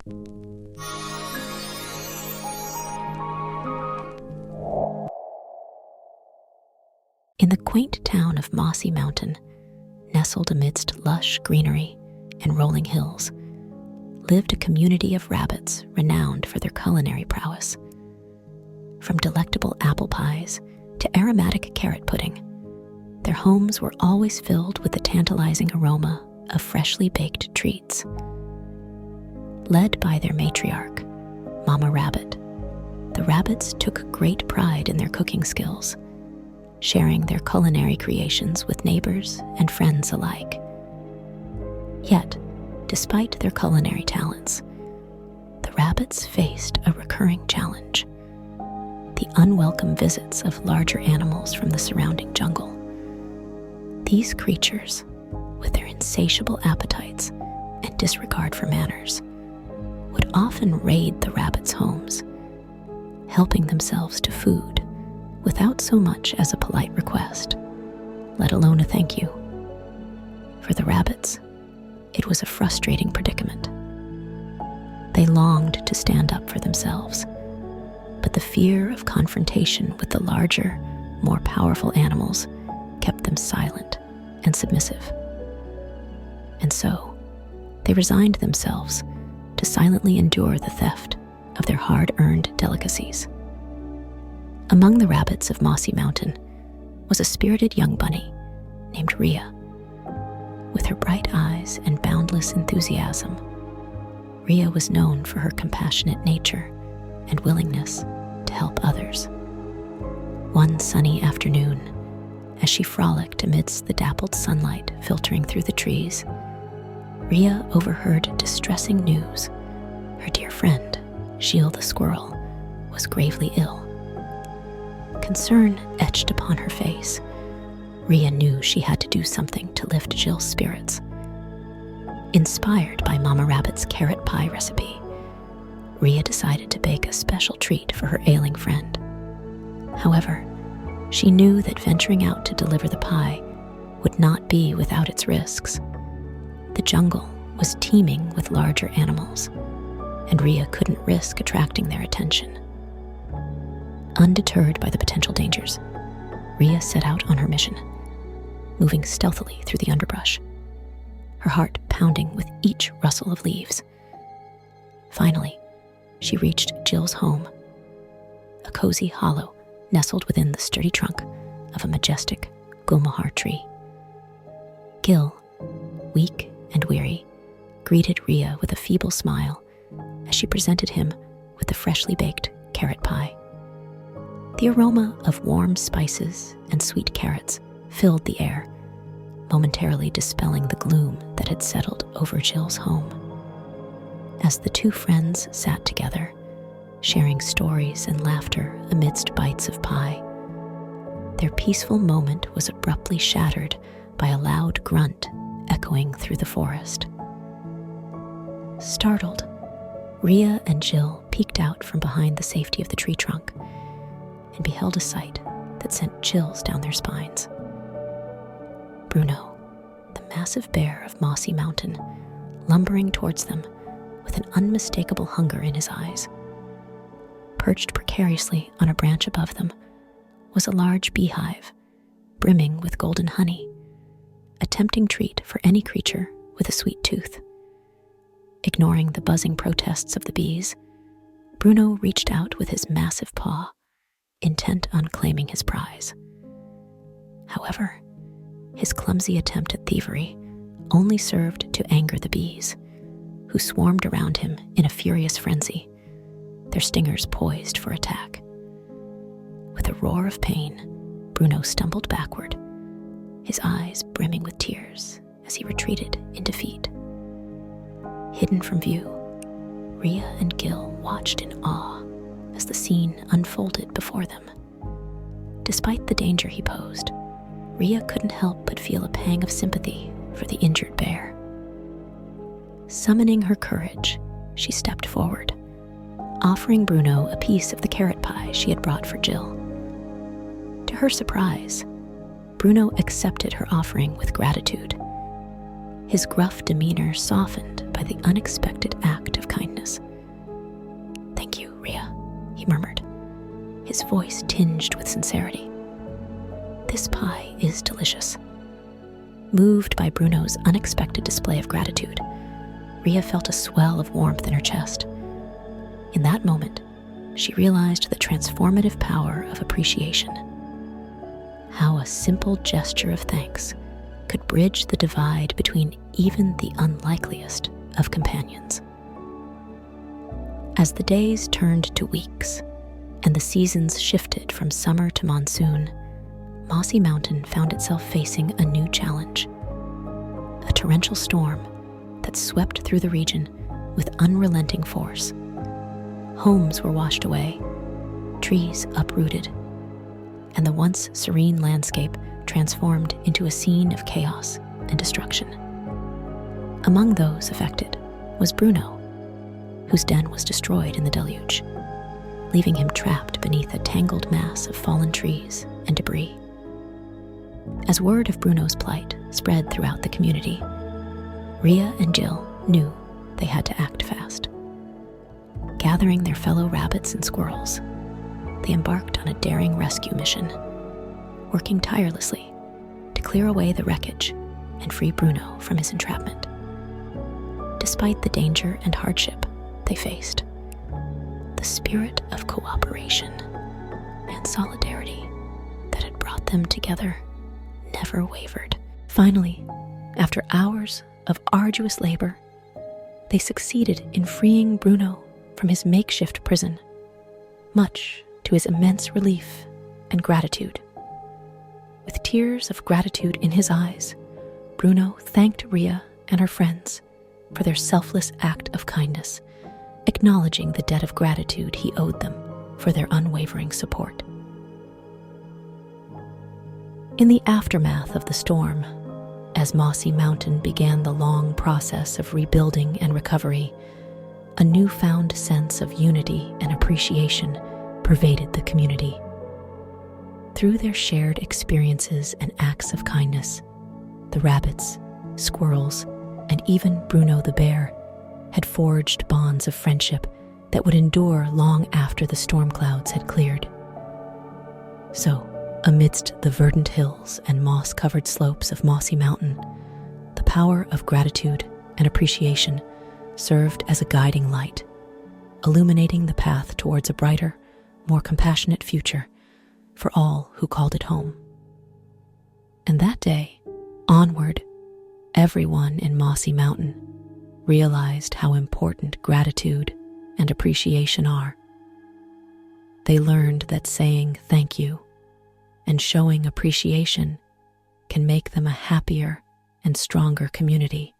In the quaint town of Mossy Mountain, nestled amidst lush greenery and rolling hills, lived a community of rabbits renowned for their culinary prowess. From delectable apple pies to aromatic carrot pudding, their homes were always filled with the tantalizing aroma of freshly baked treats. Led by their matriarch, Mama Rabbit, the rabbits took great pride in their cooking skills, sharing their culinary creations with neighbors and friends alike. Yet, despite their culinary talents, the rabbits faced a recurring challenge: the unwelcome visits of larger animals from the surrounding jungle. These creatures, with their insatiable appetites and disregard for manners, would often raid the rabbits' homes, helping themselves to food without so much as a polite request, let alone a thank you. For the rabbits, it was a frustrating predicament. They longed to stand up for themselves, but the fear of confrontation with the larger, more powerful animals kept them silent and submissive. And so, they resigned themselves to silently endure the theft of their hard-earned delicacies. Among the rabbits of Mossy Mountain was a spirited young bunny named Ria. With her bright eyes and boundless enthusiasm, Ria was known for her compassionate nature and willingness to help others. One sunny afternoon, as she frolicked amidst the dappled sunlight filtering through the trees, Ria overheard distressing news. Her dear friend, Gill the squirrel, was gravely ill. Concern etched upon her face. Ria knew she had to do something to lift Gill's spirits. Inspired by Mama Rabbit's carrot pie recipe, Ria decided to bake a special treat for her ailing friend. However, she knew that venturing out to deliver the pie would not be without its risks. The jungle was teeming with larger animals, and Ria couldn't risk attracting their attention. Undeterred by the potential dangers, Ria set out on her mission, moving stealthily through the underbrush, her heart pounding with each rustle of leaves. Finally, she reached Gill's home, a cozy hollow nestled within the sturdy trunk of a majestic gulmohar tree. Gill, weak and weary, greeted Ria with a feeble smile as she presented him with the freshly baked carrot pie. The aroma of warm spices and sweet carrots filled the air, momentarily dispelling the gloom that had settled over Gill's home. As the two friends sat together, sharing stories and laughter amidst bites of pie, their peaceful moment was abruptly shattered by a loud grunt echoing through the forest. Startled, Ria and Gill peeked out from behind the safety of the tree trunk and beheld a sight that sent chills down their spines. Bruno, the massive bear of Mossy Mountain, lumbering towards them with an unmistakable hunger in his eyes. Perched precariously on a branch above them was a large beehive, brimming with golden honey, a tempting treat for any creature with a sweet tooth. Ignoring the buzzing protests of the bees, Bruno reached out with his massive paw, intent on claiming his prize. However, his clumsy attempt at thievery only served to anger the bees, who swarmed around him in a furious frenzy, their stingers poised for attack. With a roar of pain, Bruno stumbled backward, his eyes brimming with tears as he retreated in defeat. Hidden from view, Ria and Gill watched in awe as the scene unfolded before them. Despite the danger he posed, Ria couldn't help but feel a pang of sympathy for the injured bear. Summoning her courage, she stepped forward, offering Bruno a piece of the carrot pie she had brought for Gill. To her surprise, Bruno accepted her offering with gratitude, his gruff demeanor softened by the unexpected act of kindness. his voice tinged with sincerity. "This pie is delicious." Moved by Bruno's unexpected display of gratitude, Ria felt a swell of warmth in her chest. In that moment, she realized the transformative power of appreciation. How a simple gesture of thanks could bridge the divide between even the unlikeliest of companions. As the days turned to weeks and the seasons shifted from summer to monsoon, Mossy Mountain found itself facing a new challenge. A torrential storm that swept through the region with unrelenting force. Homes were washed away, trees uprooted, and the once serene landscape transformed into a scene of chaos and destruction. Among those affected was Bruno, whose den was destroyed in the deluge, leaving him trapped beneath a tangled mass of fallen trees and debris. As word of Bruno's plight spread throughout the community, Ria and Gill knew they had to act fast. Gathering their fellow rabbits and squirrels, they embarked on a daring rescue mission, working tirelessly to clear away the wreckage and free Bruno from his entrapment. Despite the danger and hardship they faced, the spirit of cooperation and solidarity that had brought them together never wavered. Finally, after hours of arduous labor, they succeeded in freeing Bruno from his makeshift prison, much to his immense relief and gratitude. With tears of gratitude in his eyes, Bruno thanked Ria and her friends for their selfless act of kindness, acknowledging the debt of gratitude he owed them for their unwavering support. In the aftermath of the storm, as Mossy Mountain began the long process of rebuilding and recovery, a newfound sense of unity and appreciation pervaded the community. Through their shared experiences and acts of kindness, the rabbits, squirrels, and even Bruno the bear had forged bonds of friendship that would endure long after the storm clouds had cleared. So, amidst the verdant hills and moss-covered slopes of Mossy Mountain, the power of gratitude and appreciation served as a guiding light, illuminating the path towards a brighter, more compassionate future for all who called it home. And that day, onward, everyone in Mossy Mountain realized how important gratitude and appreciation are. They learned that saying thank you and showing appreciation can make them a happier and stronger community.